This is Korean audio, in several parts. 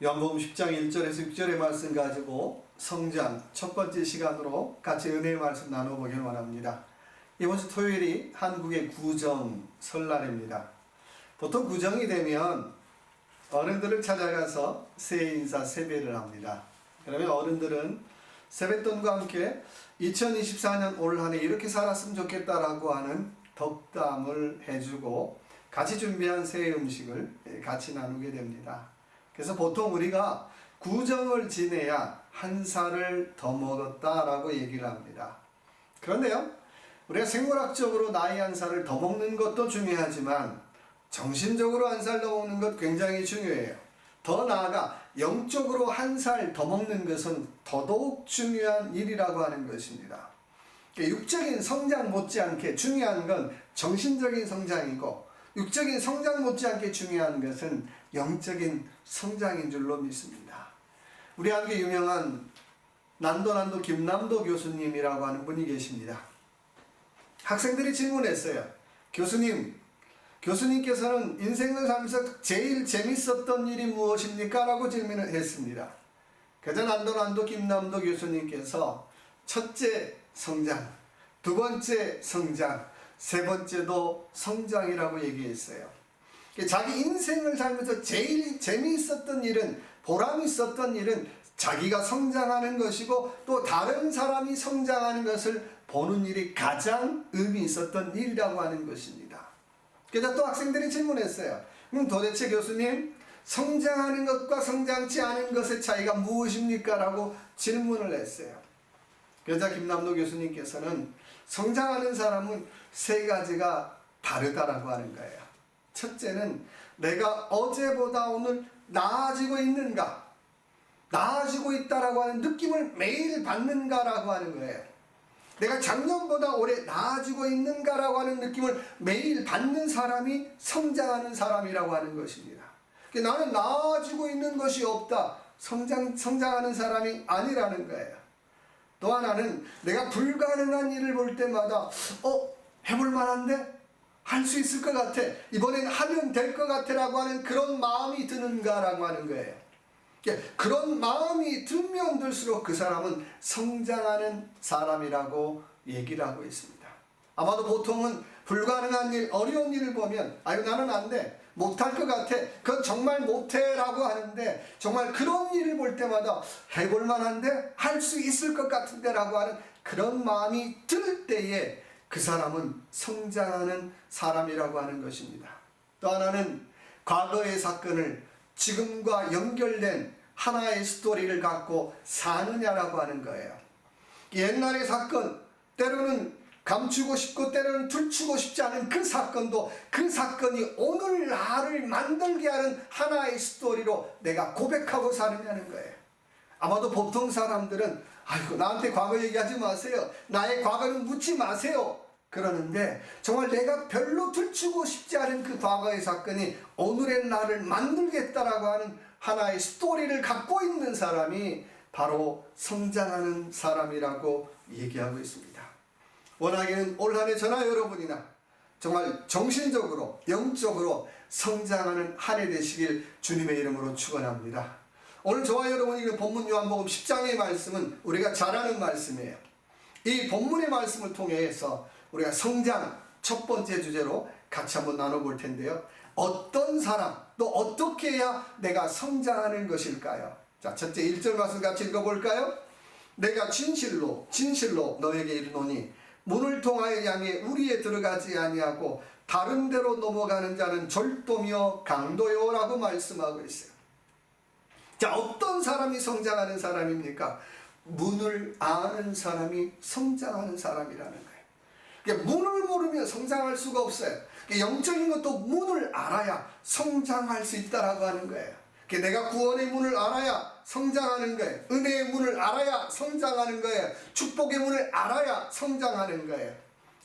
요한복음 10장 1절에서 6절의 말씀 가지고 성장 첫 번째 시간으로 같이 은혜의 말씀 나눠보길 원합니다. 이번 주 토요일이 한국의 구정 설날입니다. 보통 구정이 되면 어른들을 찾아가서 새해 인사 세배를 합니다. 그러면 어른들은 세뱃돈과 함께 2024년 올 한 해 이렇게 살았으면 좋겠다라고 하는 덕담을 해주고 같이 준비한 새해 음식을 같이 나누게 됩니다. 그래서 보통 우리가 구정을 지내야 한 살을 더 먹었다라고 얘기를 합니다. 그런데요, 우리가 생물학적으로 나이 한 살을 더 먹는 것도 중요하지만 정신적으로 한 살 더 먹는 것 굉장히 중요해요. 더 나아가 영적으로 한 살 더 먹는 것은 더더욱 중요한 일이라고 하는 것입니다. 육적인 성장 못지않게 중요한 건 정신적인 성장이고 육적인 성장 못지않게 중요한 것은 영적인 성장인 줄로 믿습니다. 우리 한국에 유명한 난도 김남도 교수님이라고 하는 분이 계십니다. 학생들이 질문했어요. 교수님께서는 인생을 살면서 제일 재밌었던 일이 무엇입니까? 라고 질문을 했습니다. 그래서 난도 김남도 교수님께서 첫째 성장, 두 번째 성장, 세 번째도 성장이라고 얘기했어요. 자기 인생을 살면서 제일 재미있었던 일은, 보람 있었던 일은 자기가 성장하는 것이고 또 다른 사람이 성장하는 것을 보는 일이 가장 의미 있었던 일이라고 하는 것입니다. 그래서 또 학생들이 질문했어요. 그럼 도대체 교수님, 성장하는 것과 성장치 않은 것의 차이가 무엇입니까? 라고 질문을 했어요. 그러자 김남도 교수님께서는 성장하는 사람은 세 가지가 다르다라고 하는 거예요. 첫째는 내가 어제보다 오늘 나아지고 있는가, 나아지고 있다라고 하는 느낌을 매일 받는가라고 하는 거예요. 내가 작년보다 올해 나아지고 있는가라고 하는 느낌을 매일 받는 사람이 성장하는 사람이라고 하는 것입니다. 나는 나아지고 있는 것이 없다, 성장하는 사람이 아니라는 거예요. 또 하나는 내가 불가능한 일을 볼 때마다 해볼 만한데? 할 수 있을 것 같아, 이번엔 하면 될 것 같아 라고 하는 그런 마음이 드는가라고 하는 거예요. 그런 마음이 들면 들수록 그 사람은 성장하는 사람이라고 얘기를 하고 있습니다. 아마도 보통은 불가능한 일, 어려운 일을 보면 아유 나는 안 돼, 못할 것 같아, 그건 정말 못해 라고 하는데 정말 그런 일을 볼 때마다 해볼 만한데, 할 수 있을 것 같은데 라고 하는 그런 마음이 들 때에 그 사람은 성장하는 사람이라고 하는 것입니다. 또 하나는 과거의 사건을 지금과 연결된 하나의 스토리를 갖고 사느냐라고 하는 거예요. 옛날의 사건, 때로는 감추고 싶고 때로는 들추고 싶지 않은 그 사건도 그 사건이 오늘 나를 만들게 하는 하나의 스토리로 내가 고백하고 사느냐는 거예요. 아마도 보통 사람들은 아이고 나한테 과거 얘기하지 마세요, 나의 과거는 묻지 마세요 그러는데, 정말 내가 별로 들추고 싶지 않은 그 과거의 사건이 오늘의 나를 만들겠다라고 하는 하나의 스토리를 갖고 있는 사람이 바로 성장하는 사람이라고 얘기하고 있습니다. 원하기는 올 한 해 저나 여러분이나 정말 정신적으로 영적으로 성장하는 한 해 되시길 주님의 이름으로 축원합니다. 오늘 저와 여러분이 읽은 본문 요한복음 10장의 말씀은 우리가 잘 아는 말씀이에요. 이 본문의 말씀을 통해서 우리가 성장 첫 번째 주제로 같이 한번 나눠볼 텐데요. 어떤 사람, 또 어떻게 해야 내가 성장하는 것일까요? 자, 첫째 1절 말씀 같이 읽어볼까요? 내가 진실로 너에게 이르노니 문을 통하여 양의 우리에 들어가지 아니하고 다른 데로 넘어가는 자는 절도며 강도요 라고 말씀하고 있어요. 자, 어떤 사람이 성장하는 사람입니까? 문을 아는 사람이 성장하는 사람이라는 거예요. 문을 모르면 성장할 수가 없어요. 영적인 것도 문을 알아야 성장할 수 있다라고 하는 거예요. 내가 구원의 문을 알아야 성장하는 거예요. 은혜의 문을 알아야 성장하는 거예요. 축복의 문을 알아야 성장하는 거예요.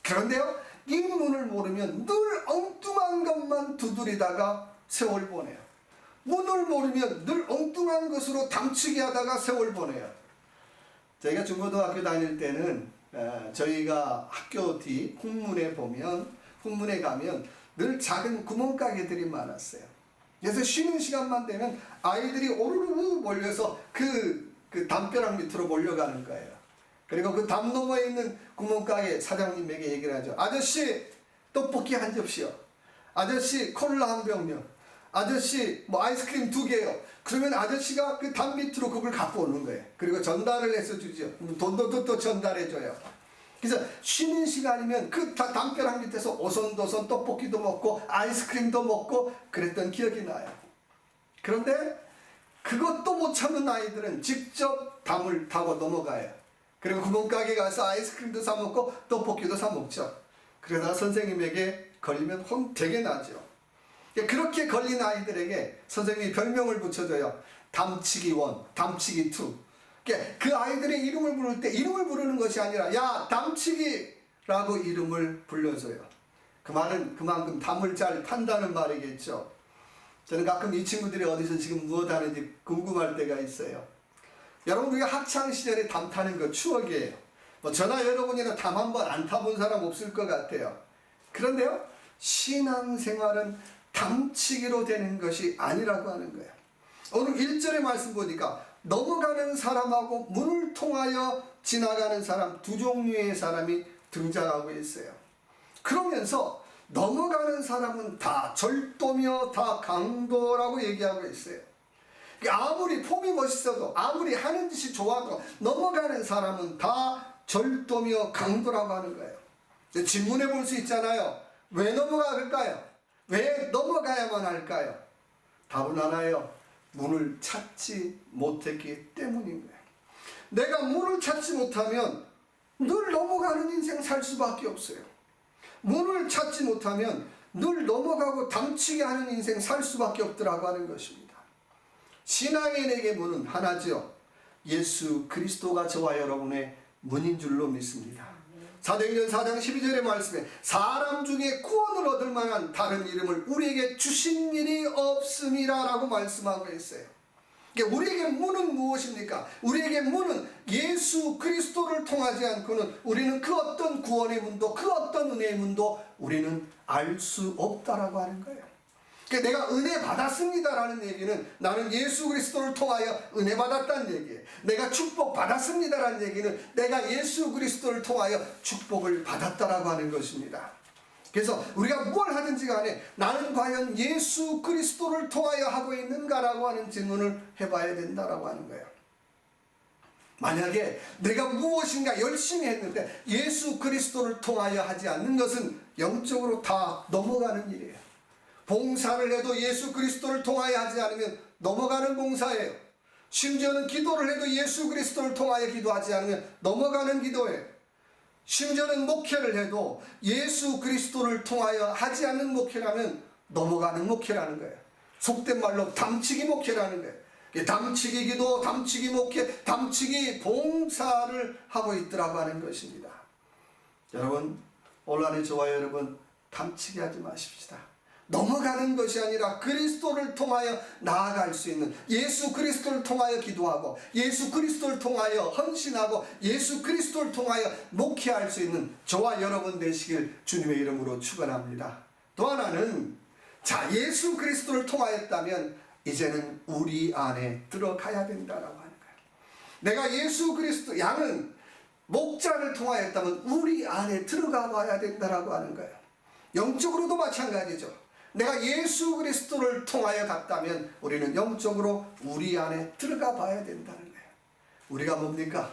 그런데요, 이 문을 모르면 늘 엉뚱한 것만 두드리다가 세월 보내요. 문을 모르면 늘 엉뚱한 것으로 dam치게 하다가 세월 보내요. 저희가 중고등학교 다닐 때는 저희가 학교 뒤 훈문에 가면 늘 작은 구멍가게들이 많았어요. 그래서 쉬는 시간만 되면 아이들이 오르르 몰려서 그 담벼락 밑으로 몰려가는 거예요. 그리고 그 담 너머에 있는 구멍가게 사장님에게 얘기를 하죠. 아저씨 떡볶이 한 접시요. 아저씨 콜라 한 병요. 아저씨 뭐 아이스크림 2개요. 그러면 아저씨가 그 담 밑으로 그걸 갖고 오는 거예요. 그리고 전달을 해서 주죠. 돈도 또 전달해줘요. 그래서 쉬는 시간이면 그 담벼락 밑에서 오손도손 떡볶이도 먹고 아이스크림도 먹고 그랬던 기억이 나요. 그런데 그것도 못 참는 아이들은 직접 담을 타고 넘어가요. 그리고 구멍가게 가서 아이스크림도 사 먹고 떡볶이도 사 먹죠. 그러다가 선생님에게 걸리면 혼 되게 나죠. 그렇게 걸린 아이들에게 선생님이 별명을 붙여줘요. 담치기 1, 담치기 2. 그 아이들의 이름을 부를 때 이름을 부르는 것이 아니라 야 담치기라고 이름을 불러줘요. 그 말은 그만큼 담을 잘 탄다는 말이겠죠. 저는 가끔 이 친구들이 어디서 지금 무엇 하는지 궁금할 때가 있어요. 여러분 우리가 학창시절에 담 타는 거 추억이에요. 뭐 저나 여러분이나 담 한 번 안 타본 사람 없을 것 같아요. 그런데요 신앙생활은 담치기로 되는 것이 아니라고 하는 거예요. 오늘 1절의 말씀 보니까 넘어가는 사람하고 문을 통하여 지나가는 사람 두 종류의 사람이 등장하고 있어요. 그러면서 넘어가는 사람은 다 절도며 다 강도라고 얘기하고 있어요. 아무리 폼이 멋있어도 아무리 하는 짓이 좋아도 넘어가는 사람은 다 절도며 강도라고 하는 거예요. 질문해 볼 수 있잖아요. 왜 넘어갈까요? 왜 넘어가야만 할까요? 답은 하나예요. 문을 찾지 못했기 때문인 거예요. 내가 문을 찾지 못하면 늘 넘어가는 인생 살 수밖에 없어요. 문을 찾지 못하면 늘 넘어가고 담치게 하는 인생 살 수밖에 없더라고 하는 것입니다. 신앙인에게 문은 하나죠. 예수 그리스도가 저와 여러분의 문인 줄로 믿습니다. 사도행전 4장 12절의 말씀에 사람 중에 구원을 얻을 만한 다른 이름을 우리에게 주신 일이 없음이라 라고 말씀하고 있어요. 우리에게 문은 무엇입니까? 우리에게 문은 예수 그리스도를 통하지 않고는 우리는 그 어떤 구원의 문도 그 어떤 은혜의 문도 우리는 알 수 없다라고 하는 거예요. 내가 은혜 받았습니다라는 얘기는 나는 예수 그리스도를 통하여 은혜 받았다는 얘기예요. 내가 축복 받았습니다라는 얘기는 내가 예수 그리스도를 통하여 축복을 받았다라고 하는 것입니다. 그래서 우리가 뭘 하든지 간에 나는 과연 예수 그리스도를 통하여 하고 있는가라고 하는 질문을 해봐야 된다라고 하는 거예요. 만약에 내가 무엇인가 열심히 했는데 예수 그리스도를 통하여 하지 않는 것은 영적으로 다 넘어가는 일이에요. 봉사를 해도 예수 그리스도를 통하여 하지 않으면 넘어가는 봉사예요. 심지어는 기도를 해도 예수 그리스도를 통하여 기도하지 않으면 넘어가는 기도예요. 심지어는 목회를 해도 예수 그리스도를 통하여 하지 않는 목회라면 넘어가는 목회라는 거예요. 속된 말로 담치기 목회라는 거예요. 담치기 기도, 담치기 목회, 담치기 봉사를 하고 있더라고 하는 것입니다. 여러분 온라인에 저와 여러분 담치기 하지 마십시다. 넘어가는 것이 아니라 그리스도를 통하여 나아갈 수 있는, 예수 그리스도를 통하여 기도하고 예수 그리스도를 통하여 헌신하고 예수 그리스도를 통하여 목회할 수 있는 저와 여러분 되시길 주님의 이름으로 축원합니다. 또 하나는 예수 그리스도를 통하였다면 이제는 우리 안에 들어가야 된다라고 하는 거예요. 내가 예수 그리스도 양은 목자를 통하였다면 우리 안에 들어가 봐야 된다라고 하는 거예요. 영적으로도 마찬가지죠. 내가 예수 그리스도를 통하여 갔다면 우리는 영적으로 우리 안에 들어가 봐야 된다는 거예요. 우리가 뭡니까?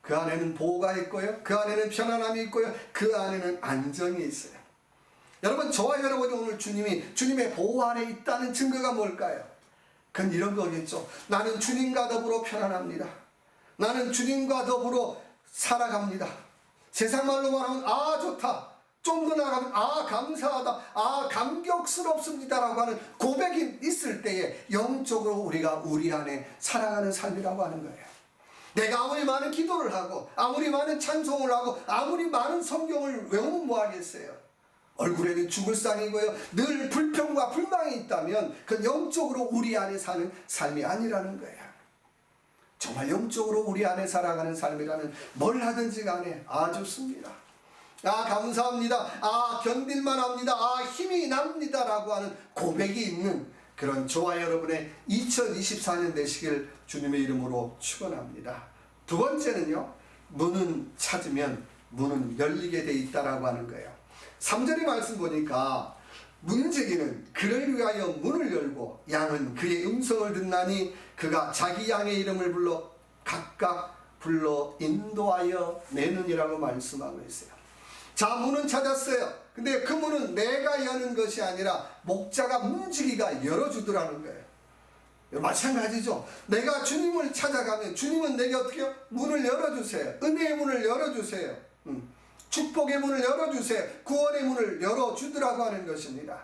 그 안에는 보호가 있고요. 그 안에는 편안함이 있고요. 그 안에는 안정이 있어요. 여러분 저와 여러분이 오늘 주님의 보호 안에 있다는 증거가 뭘까요? 그건 이런 거겠죠. 나는 주님과 더불어 편안합니다. 나는 주님과 더불어 살아갑니다. 세상 말로 말하면 아 좋다. 좀 더 나아가면 아 감사하다, 아 감격스럽습니다라고 하는 고백이 있을 때에 영적으로 우리가 우리 안에 살아가는 삶이라고 하는 거예요. 내가 아무리 많은 기도를 하고 아무리 많은 찬송을 하고 아무리 많은 성경을 외우면 뭐하겠어요? 얼굴에는 죽을 상이고요. 늘 불평과 불만이 있다면 그건 영적으로 우리 안에 사는 삶이 아니라는 거예요. 정말 영적으로 우리 안에 살아가는 삶이라면 뭘 하든지 간에 아 좋습니다. 아 감사합니다. 아 견딜만 합니다. 아 힘이 납니다 라고 하는 고백이 있는 그런 저와 여러분의 2024년 되시길 주님의 이름으로 축원합니다. 두 번째는요, 문은 찾으면 문은 열리게 돼 있다라고 하는 거예요. 3절의 말씀 보니까 문지기는 그를 위하여 문을 열고 양은 그의 음성을 듣나니 그가 자기 양의 이름을 불러 각각 불러 인도하여 내느니라고 말씀하고 있어요. 자, 문은 찾았어요. 근데 그 문은 내가 여는 것이 아니라 목자가 문지기가 열어주더라는 거예요. 마찬가지죠. 내가 주님을 찾아가면 주님은 내게 어떻게 해요? 문을 열어주세요. 은혜의 문을 열어주세요. 축복의 문을 열어주세요. 구원의 문을 열어주더라고 하는 것입니다.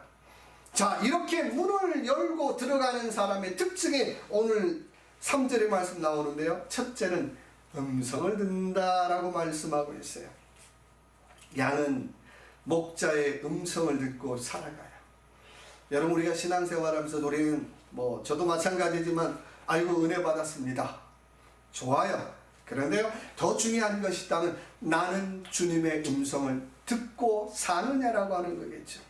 자, 이렇게 문을 열고 들어가는 사람의 특징이 오늘 3절의 말씀 나오는데요. 첫째는 음성을 듣는다라고 말씀하고 있어요. 양은 목자의 음성을 듣고 살아가요. 여러분, 우리가 신앙생활하면서 우리는 저도 마찬가지지만 아이고 은혜 받았습니다. 좋아요. 그런데요, 더 중요한 것이 있다면 나는 주님의 음성을 듣고 사느냐라고 하는 거겠죠.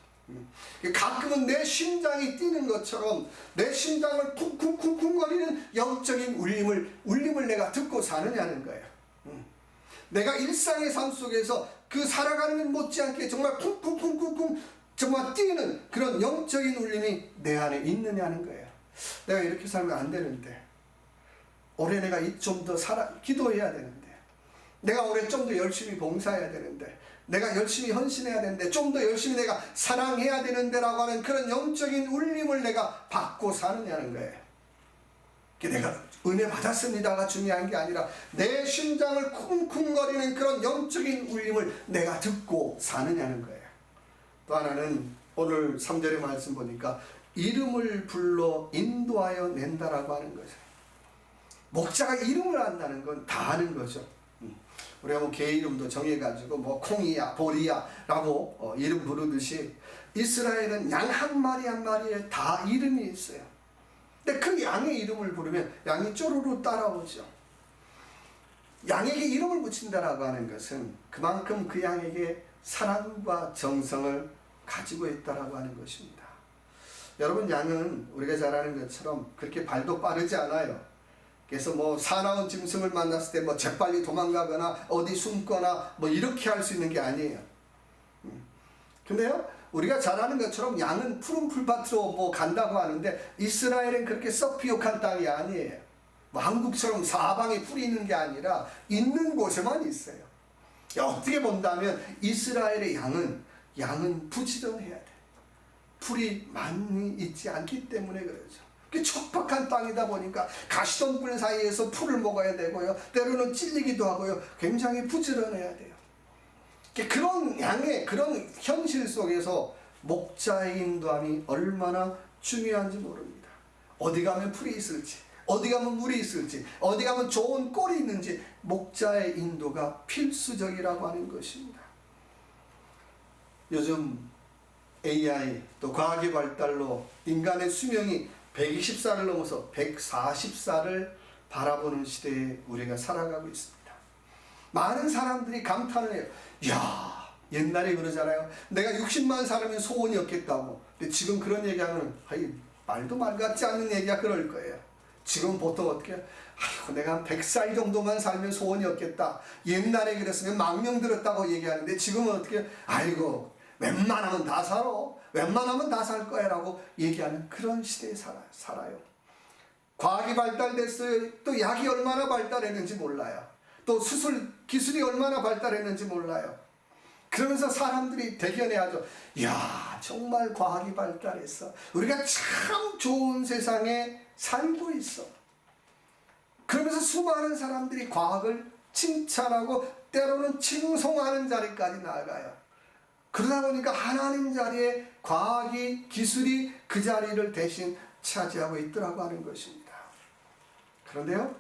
가끔은 내 심장이 뛰는 것처럼 내 심장을 쿵쿵쿵쿵거리는 영적인 울림을 내가 듣고 사느냐는 거예요. 내가 일상의 삶 속에서 그 살아가는 못지않게 정말 쿵쿵쿵쿵쿵 정말 뛰는 그런 영적인 울림이 내 안에 있느냐는 거예요. 내가 이렇게 살면 안 되는데, 올해 내가 좀 더 기도해야 되는데, 내가 올해 좀 더 열심히 봉사해야 되는데, 내가 열심히 헌신해야 되는데, 좀 더 열심히 내가 사랑해야 되는데 라고 하는 그런 영적인 울림을 내가 받고 사느냐는 거예요. 내가 은혜 받았습니다가 중요한 게 아니라 내 심장을 쿵쿵거리는 그런 영적인 울림을 내가 듣고 사느냐는 거예요. 또 하나는 오늘 3절의 말씀 보니까 이름을 불러 인도하여 낸다라고 하는 거죠. 목자가 이름을 안다는 건 다 아는 거죠. 우리가 개 이름도 정해가지고 콩이야 보리야 라고 이름 부르듯이 이스라엘은 양 한 마리 한 마리에 다 이름이 있어요. 근데 그 양의 이름을 부르면 양이 쪼르르 따라오죠. 양에게 이름을 붙인다라고 하는 것은 그만큼 그 양에게 사랑과 정성을 가지고 있다라고 하는 것입니다. 여러분, 양은 우리가 잘 아는 것처럼 그렇게 발도 빠르지 않아요. 그래서 사나운 짐승을 만났을 때 재빨리 도망가거나 어디 숨거나 이렇게 할 수 있는 게 아니에요. 근데요, 우리가 잘 아는 것처럼 양은 푸른 풀밭으로 간다고 하는데 이스라엘은 그렇게 썩 비옥한 땅이 아니에요. 한국처럼 사방에 풀이 있는 게 아니라 있는 곳에만 있어요. 어떻게 본다면 이스라엘의 양은 부지런해야 돼. 풀이 많이 있지 않기 때문에 그러죠. 척박한 땅이다 보니까 가시덤불 사이에서 풀을 먹어야 되고요. 때로는 찔리기도 하고요. 굉장히 부지런해야 돼요. 그런 양의 그런 현실 속에서 목자의 인도함이 얼마나 중요한지 모릅니다. 어디 가면 풀이 있을지, 어디 가면 물이 있을지, 어디 가면 좋은 꼴이 있는지 목자의 인도가 필수적이라고 하는 것입니다. 요즘 AI 또 과학의 발달로 인간의 수명이 120살을 넘어서 140살을 바라보는 시대에 우리가 살아가고 있습니다. 많은 사람들이 감탄을 해요. 이야, 옛날에 그러잖아요. 내가 60만 살면 소원이 없겠다고. 근데 지금 그런 얘기하면 말도 말 같지 않는 얘기가 그럴 거예요. 지금 보통 어떻게 해요? 아이고, 내가 한 100살 정도만 살면 소원이 없겠다. 옛날에 그랬으면 망명 들었다고 얘기하는데 지금은 어떻게 해요? 아이고, 웬만하면 다 살아. 웬만하면 다 살 거야 라고 얘기하는 그런 시대에 살아요. 과학이 발달됐어요. 또 약이 얼마나 발달했는지 몰라요. 또 수술 기술이 얼마나 발달했는지 몰라요. 그러면서 사람들이 대견해하죠. 이야, 정말 과학이 발달했어. 우리가 참 좋은 세상에 살고 있어. 그러면서 수많은 사람들이 과학을 칭찬하고 때로는 칭송하는 자리까지 나아가요. 그러다 보니까 하나님 자리에 과학이, 기술이 그 자리를 대신 차지하고 있더라고 하는 것입니다. 그런데요,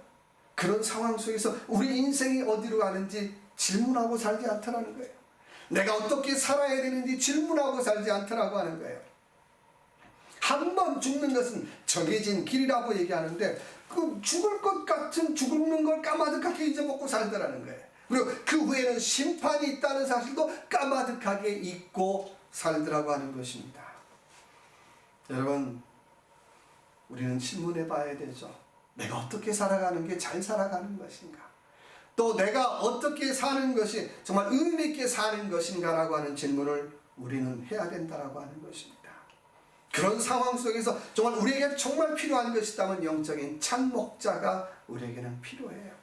그런 상황 속에서 우리 인생이 어디로 가는지 질문하고 살지 않더라는 거예요. 내가 어떻게 살아야 되는지 질문하고 살지 않더라고 하는 거예요. 한 번 죽는 것은 정해진 길이라고 얘기하는데 그 죽을 것 같은 죽는 걸 까마득하게 잊어먹고 살더라는 거예요. 그리고 그 후에는 심판이 있다는 사실도 까마득하게 잊고 살더라고 하는 것입니다. 여러분, 우리는 질문해 봐야 되죠. 내가 어떻게 살아가는 게 잘 살아가는 것인가? 또 내가 어떻게 사는 것이 정말 의미 있게 사는 것인가라고 하는 질문을 우리는 해야 된다라고 하는 것입니다. 그런 상황 속에서 정말 우리에게 정말 필요한 것이 있다면 영적인 참 목자가 우리에게는 필요해요.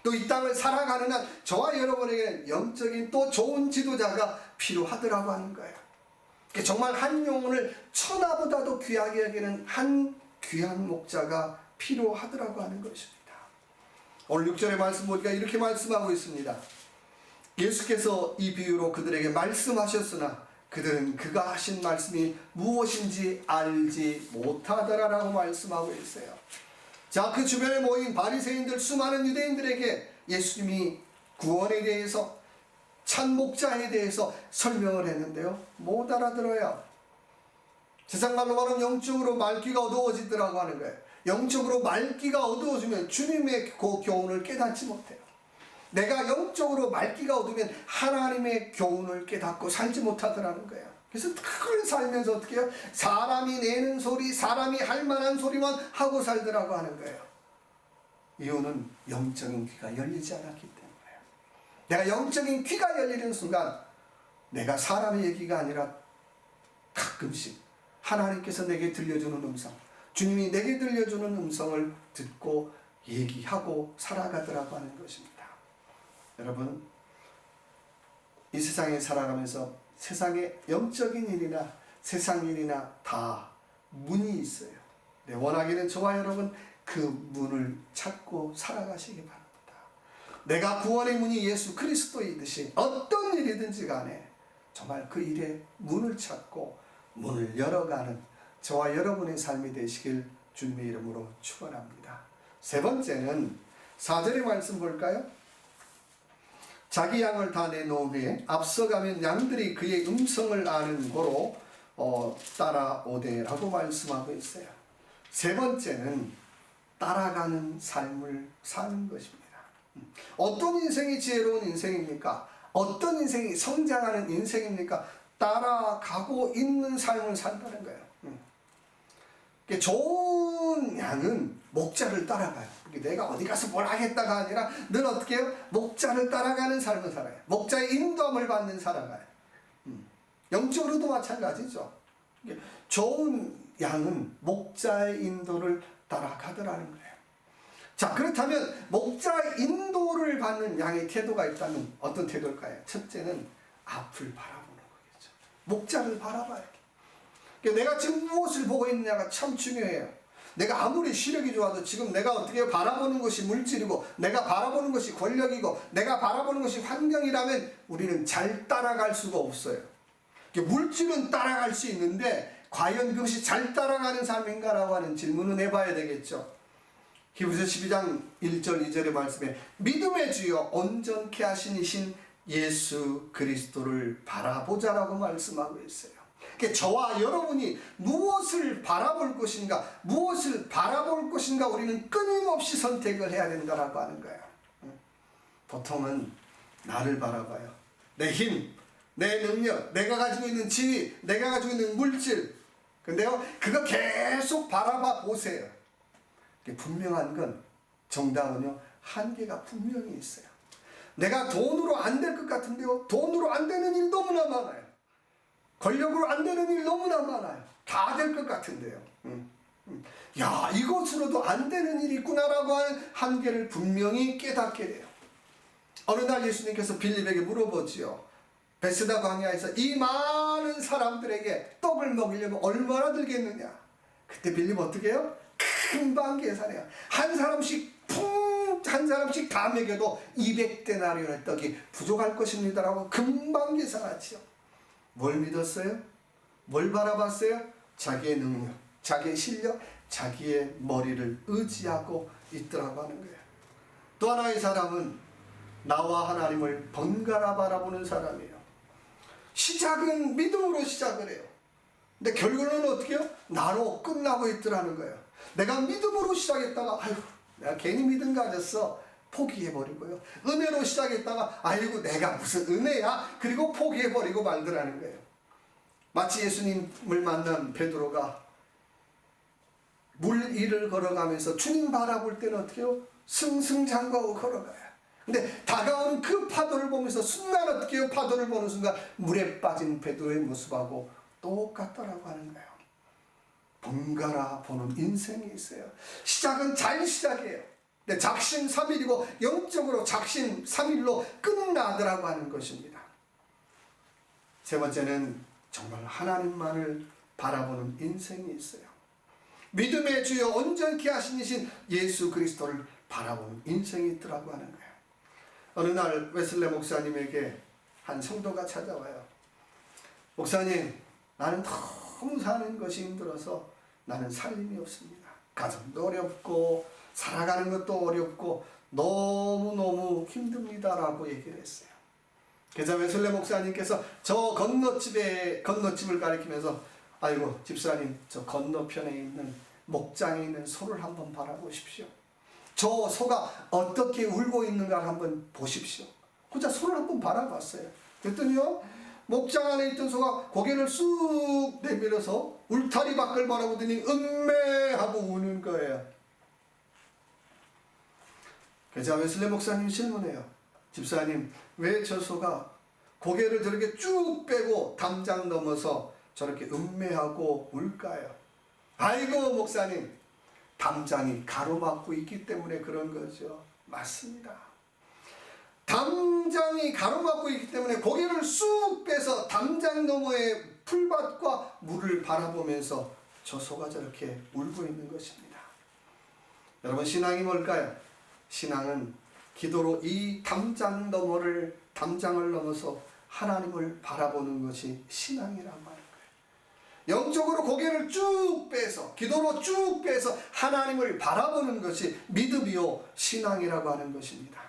또 이 땅을 살아가는 한 저와 여러분에게는 영적인 또 좋은 지도자가 필요하더라고 하는 거예요. 정말 한 영혼을 천하보다도 귀하게 여기는 한 귀한 목자가 필요하더라고 하는 것입니다. 오늘 6절의 말씀 보니까 이렇게 말씀하고 있습니다. 예수께서 이 비유로 그들에게 말씀하셨으나 그들은 그가 하신 말씀이 무엇인지 알지 못하더라라고 말씀하고 있어요. 자, 그 주변에 모인 바리새인들, 수많은 유대인들에게 예수님이 구원에 대해서, 참 목자에 대해서 설명을 했는데요, 못 알아들어요. 세상 말로 말하면 영적으로 말귀가 어두워지더라고 하는 거예요. 영적으로 말귀가 어두워지면 주님의 그 교훈을 깨닫지 못해요. 내가 영적으로 말귀가 어두우면 하나님의 교훈을 깨닫고 살지 못하더라는 거예요. 그래서 그걸 살면서 어떻게 해요? 사람이 내는 소리, 사람이 할 만한 소리만 하고 살더라고 하는 거예요. 이유는 영적인 귀가 열리지 않았기 때문에요. 내가 영적인 귀가 열리는 순간 내가 사람의 얘기가 아니라 가끔씩 하나님께서 내게 들려주는 음성, 주님이 내게 들려주는 음성을 듣고 얘기하고 살아가더라고 하는 것입니다. 여러분, 이 세상에 살아가면서 세상의 영적인 일이나 세상 일이나 다 문이 있어요. 네, 원하기는 저와 여러분 그 문을 찾고 살아가시기 바랍니다. 내가 구원의 문이 예수 그리스도이듯이 어떤 일이든지 간에 정말 그 일의 문을 찾고 문을 열어가는 저와 여러분의 삶이 되시길 주님의 이름으로 축원합니다. 세 번째는 4절의 말씀 볼까요? 자기 양을 다 내놓은 후에 앞서가면 양들이 그의 음성을 아는 고로 따라오되라고 말씀하고 있어요. 세 번째는 따라가는 삶을 사는 것입니다. 어떤 인생이 지혜로운 인생입니까? 어떤 인생이 성장하는 인생입니까? 따라가고 있는 삶을 산다는 거예요. 좋은 양은 목자를 따라가요. 내가 어디 가서 뭘 하겠다가 아니라 늘 어떻게 해요? 목자를 따라가는 삶을 살아요. 목자의 인도함을 받는 살아가요. 영적으로도 마찬가지죠. 좋은 양은 목자의 인도를 따라가더라는 거예요. 자, 그렇다면 목자의 인도를 받는 양의 태도가 있다면 어떤 태도일까요? 첫째는 앞을 바라보는 거겠죠. 목자를 바라봐야 돼. 내가 지금 무엇을 보고 있느냐가 참 중요해요. 내가 아무리 시력이 좋아도 지금 내가 어떻게 바라보는 것이 물질이고 내가 바라보는 것이 권력이고 내가 바라보는 것이 환경이라면 우리는 잘 따라갈 수가 없어요. 물질은 따라갈 수 있는데 과연 그것이 잘 따라가는 삶인가라고 하는 질문은 해봐야 되겠죠. 히브리서 12장 1절 2절의 말씀에 믿음의 주여 온전케 하신 이신 예수 그리스도를 바라보자라고 말씀하고 있어요. 저와 여러분이 무엇을 바라볼 것인가, 무엇을 바라볼 것인가 우리는 끊임없이 선택을 해야 된다라고 하는 거예요. 보통은 나를 바라봐요. 내 힘, 내 능력, 내가 가지고 있는 지위, 내가 가지고 있는 물질. 근데요, 그거 계속 바라봐 보세요. 분명한 건, 정답은요, 한계가 분명히 있어요. 내가 돈으로 안 될 것 같은데요, 돈으로 안 되는 일 너무나 많아요. 권력으로 안 되는 일 너무나 많아요. 다 될 것 같은데요. 야, 이것으로도 안 되는 일이 있구나라고 하는 한계를 분명히 깨닫게 돼요. 어느 날 예수님께서 빌립에게 물어보지요. 베스다 광야에서 이 많은 사람들에게 떡을 먹이려면 얼마나 들겠느냐. 그때 빌립 어떻게 해요? 금방 계산해요. 한 사람씩 다 먹여도 200데나리온의 떡이 부족할 것입니다라고 금방 계산하지요. 뭘 믿었어요? 뭘 바라봤어요? 자기의 능력, 자기의 실력, 자기의 머리를 의지하고 있더라고 하는 거예요. 또 하나의 사람은 나와 하나님을 번갈아 바라보는 사람이에요. 시작은 믿음으로 시작을 해요. 근데 결국은 어떻게 해요? 나로 끝나고 있더라는 거예요. 내가 믿음으로 시작했다가 아이고 내가 괜히 믿음 가졌어 포기해버리고요. 은혜로 시작했다가 아이고 내가 무슨 은혜야? 그리고 포기해버리고 말더라는 거예요. 마치 예수님을 만난 베드로가 물 위를 걸어가면서 주님 바라볼 때는 어떻게 해요? 승승장구하고 걸어가요. 근데 다가오는 그 파도를 보면서 순간 어떻게 해요? 파도를 보는 순간 물에 빠진 베드로의 모습하고 똑같다라고 하는 거예요. 번갈아 보는 인생이 있어요. 시작은 잘 시작이에요. 근데 작심삼일이고 영적으로 작심삼일로 끝나더라고 하는 것입니다. 세 번째는 정말 하나님만을 바라보는 인생이 있어요. 믿음의 주여 온전케 하신 이신 예수 그리스도를 바라보는 인생이 있더라고 하는 거예요. 어느 날 웨슬레 목사님에게 한 성도가 찾아와요. 목사님, 나는 너무 사는 것이 힘들어서 나는 살림이 없습니다. 가정도 어렵고 살아가는 것도 어렵고 너무너무 힘듭니다라고 얘기를 했어요. 그래서 웨슬레 목사님께서 저 건너집을 가리키면서 아이고 집사님, 저 건너편에 있는 목장에 있는 소를 한번 바라보십시오. 저 소가 어떻게 울고 있는가 한번 보십시오. 혼자 소를 한번 바라봤어요. 그랬더니요, 목장 안에 있던 소가 고개를 쑥 내밀어서 울타리 밖을 바라보더니 음매하고 우는 거예요. 그래서 웨슬레 목사님 질문해요. 집사님, 왜 저 소가 고개를 저렇게 쭉 빼고 담장 넘어서 저렇게 음매하고 울까요? 아이고 목사님, 담장이 가로막고 있기 때문에 그런 거죠. 맞습니다. 담장이 가로막고 있기 때문에 고개를 쑥 빼서 담장 너머의 풀밭과 물을 바라보면서 저 소가 저렇게 울고 있는 것입니다. 여러분, 신앙이 뭘까요? 신앙은 기도로 이 담장을 넘어서 하나님을 바라보는 것이 신앙이란 말이에요. 영적으로 고개를 쭉 빼서 기도로 쭉 빼서 하나님을 바라보는 것이 믿음이요 신앙이라고 하는 것입니다.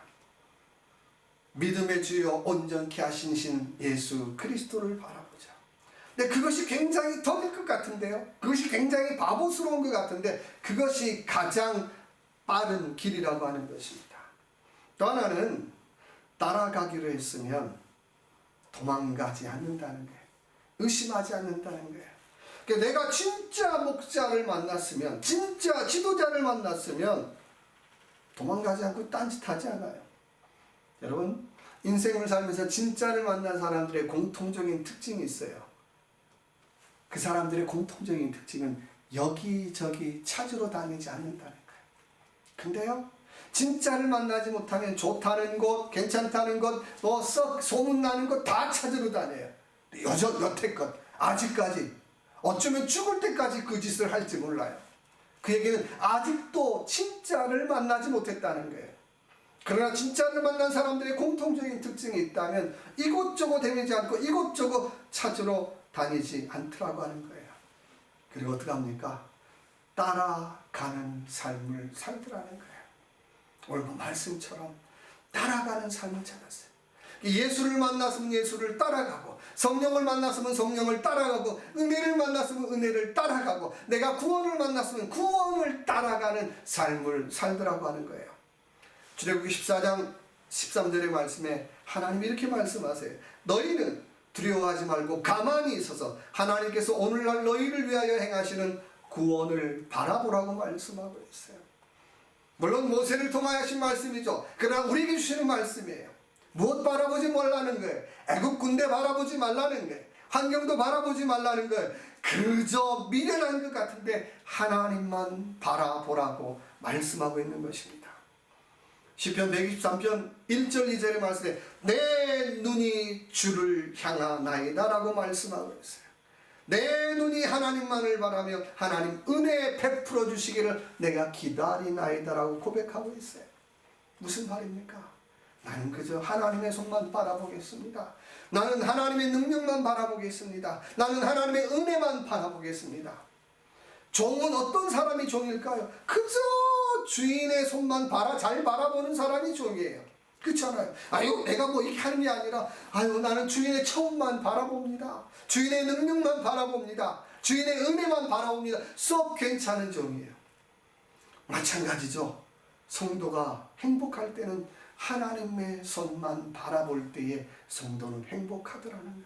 믿음의 주여 온전케 하신 신 예수 그리스도를 바라보자. 근데 그것이 굉장히 더딜 것 같은데요. 그것이 굉장히 바보스러운 것 같은데 그것이 가장 빠른 길이라고 하는 것입니다. 또 하나는 따라가기로 했으면 도망가지 않는다는 거예요. 의심하지 않는다는 거예요. 그러니까 내가 진짜 목자를 만났으면, 진짜 지도자를 만났으면 도망가지 않고 딴짓하지 않아요. 여러분, 인생을 살면서 진짜를 만난 사람들의 공통적인 특징이 있어요. 그 사람들의 공통적인 특징은 여기저기 찾으러 다니지 않는다는 거예요. 근데요, 진짜를 만나지 못하면 좋다는 곳, 괜찮다는 곳, 썩 소문나는 곳 다 찾으러 다녀요. 여태껏 아직까지 어쩌면 죽을 때까지 그 짓을 할지 몰라요. 그 얘기는 아직도 진짜를 만나지 못했다는 거예요. 그러나 진짜를 만난 사람들의 공통적인 특징이 있다면 이곳저곳 헤매지 않고 이곳저곳 찾으러 다니지 않더라고 하는 거예요. 그리고 어떻게 합니까? 따라가는 삶을 살더라는 거예요. 오늘 그 말씀처럼 따라가는 삶을 찾았어요. 예수를 만났으면 예수를 따라가고, 성령을 만났으면 성령을 따라가고, 은혜를 만났으면 은혜를 따라가고, 내가 구원을 만났으면 구원을 따라가는 삶을 살더라고 하는 거예요. 출애굽기 14장 13절의 말씀에 하나님이 이렇게 말씀하세요. 너희는 두려워하지 말고 가만히 있어서 하나님께서 오늘날 너희를 위하여 행하시는 구원을 바라보라고 말씀하고 있어요. 물론 모세를 통하여 하신 말씀이죠. 그러나 우리에게 주시는 말씀이에요. 무엇 바라보지 말라는 거예요. 애국 군대 바라보지 말라는 거예요. 환경도 바라보지 말라는 거예요. 그저 미련한 것 같은데 하나님만 바라보라고 말씀하고 있는 것입니다. 시편 123편 1절 2절의 말씀에 내 눈이 주를 향하나이다 라고 말씀하고 있어요. 내 눈이 하나님만을 바라며 하나님 은혜 베풀어 주시기를 내가 기다리나이다 라고 고백하고 있어요. 무슨 말입니까? 나는 그저 하나님의 손만 바라보겠습니다. 나는 하나님의 능력만 바라보겠습니다. 나는 하나님의 은혜만 바라보겠습니다. 종은 어떤 사람이 종일까요? 그저 주인의 손만 잘 바라보는 사람이 종이에요. 그렇잖아요. 아유, 내가 뭐 이렇게 하는 게 아니라, 아유, 나는 주인의 처음만 바라봅니다. 주인의 능력만 바라봅니다. 주인의 은혜만 바라봅니다. 썩 괜찮은 종이에요. 마찬가지죠. 성도가 행복할 때는 하나님의 손만 바라볼 때에 성도는 행복하더라는 거예요.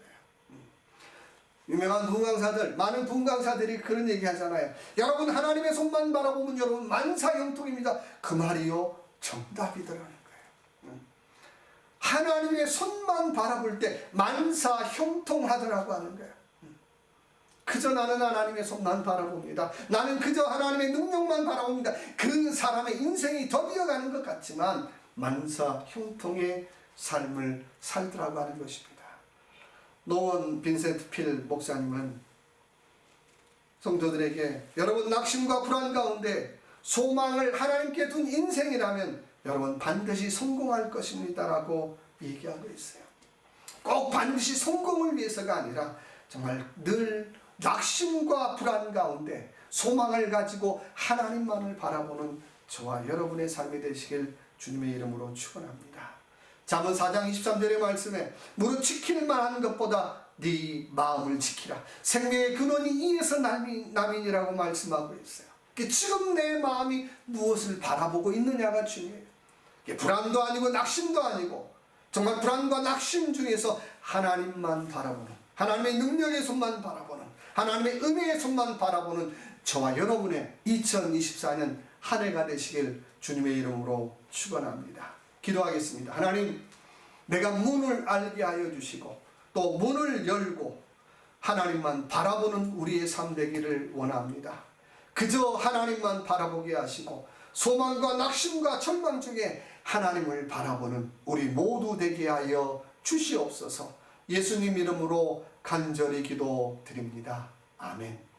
유명한 부흥강사들, 많은 부흥강사들이 그런 얘기 하잖아요. 여러분 하나님의 손만 바라보면 여러분 만사형통입니다. 그 말이요 정답이더라는 거예요. 하나님의 손만 바라볼 때 만사형통하더라고 하는 거예요. 그저 나는 하나님의 손만 바라봅니다. 나는 그저 하나님의 능력만 바라봅니다. 그 사람의 인생이 더디어가는 것 같지만 만사형통의 삶을 살더라고 하는 것입니다. 노원 빈센트 필 목사님은 성도들에게 여러분 낙심과 불안 가운데 소망을 하나님께 둔 인생이라면 여러분 반드시 성공할 것입니다 라고 얘기하고 있어요. 꼭 반드시 성공을 위해서가 아니라 정말 늘 낙심과 불안 가운데 소망을 가지고 하나님만을 바라보는 저와 여러분의 삶이 되시길 주님의 이름으로 축원합니다. 잠언 4장 23절의 말씀에 무릇 지킬 만한 것보다 네 마음을 지키라. 생명의 근원이 이에서 남이니라고 말씀하고 있어요. 지금 내 마음이 무엇을 바라보고 있느냐가 중요해요. 불안도 아니고 낙심도 아니고 정말 불안과 낙심 중에서 하나님만 바라보는, 하나님의 능력의 손만 바라보는, 하나님의 은혜의 손만 바라보는 저와 여러분의 2024년 한 해가 되시길 주님의 이름으로 축원합니다. 기도하겠습니다. 하나님, 내가 문을 알게 하여 주시고 또 문을 열고 하나님만 바라보는 우리의 삶 되기를 원합니다. 그저 하나님만 바라보게 하시고 소망과 낙심과 절망 중에 하나님을 바라보는 우리 모두 되게 하여 주시옵소서. 예수님 이름으로 간절히 기도드립니다. 아멘.